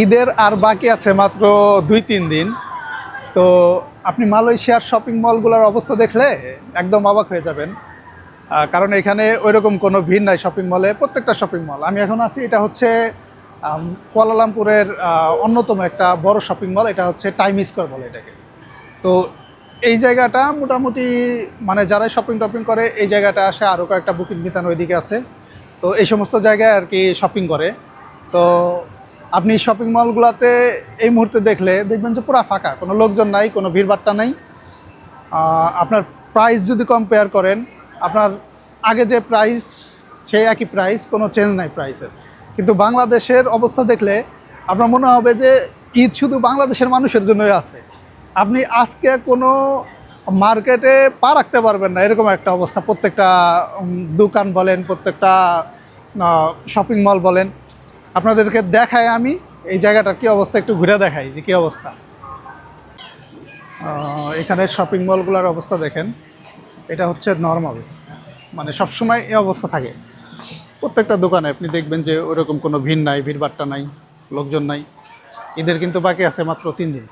ঈদের আর বাকি আছে মাত্র 2-3 দিন। তো আপনি মালয়েশিয়ার শপিং মলগুলোর অবস্থা দেখলে একদম অবাক হয়ে যাবেন। কারণ এখানে ওইরকম কোনো ভিড় নাই শপিং মলে। প্রত্যেকটা শপিং মল, আমি এখন আছি, এটা হচ্ছে কুয়ালালামপুরের অন্যতম একটা বড় শপিং মল। এটা হচ্ছে টাইম স্কোয়ার বলে এটাকে। তো এই জায়গাটা মোটামুটি মানে যারা শপিং টপিং করে এই জায়গাটা আসে। আরও কয়েকটা বুকিং বিতান ওইদিকে আছে। তো এই সমস্ত জায়গায় আর কি শপিং করে। তো আপনি শপিং মলগুলোতে এই মুহূর্তে দেখলে দেখবেন যে পুরো ফাঁকা, কোনো লোকজন নাই, কোনো ভিড়ভাট্টা নাই। আপনার প্রাইস যদি কম্পেয়ার করেন, আপনার আগে যে প্রাইস সেই একই প্রাইস, কোনো চেঞ্জ নাই প্রাইসের। কিন্তু বাংলাদেশের অবস্থা দেখলে আপনার মনে হবে যে ঈদ শুধু বাংলাদেশের মানুষের জন্যই আছে। আপনি আজকে কোনো মার্কেটে পা রাখতে পারবেন না, এরকম একটা অবস্থা। প্রত্যেকটা দোকান বলেন, প্রত্যেকটা শপিং মল বলেন। আপনাদেরকে দেখায় আমি এই জায়গাটার কী অবস্থা, একটু ঘুরে দেখাই যে কী অবস্থা। এখানে শপিং মলগুলোর অবস্থা দেখেন, এটা হচ্ছে নর্মাল, মানে সবসময় এই অবস্থা থাকে। প্রত্যেকটা দোকানে আপনি দেখবেন যে ওরকম কোনো ভিড় নাই, ভিড়ভাট্টা নাই, লোকজন নাই। ঈদের কিন্তু বাকি আছে মাত্র 3 দিন।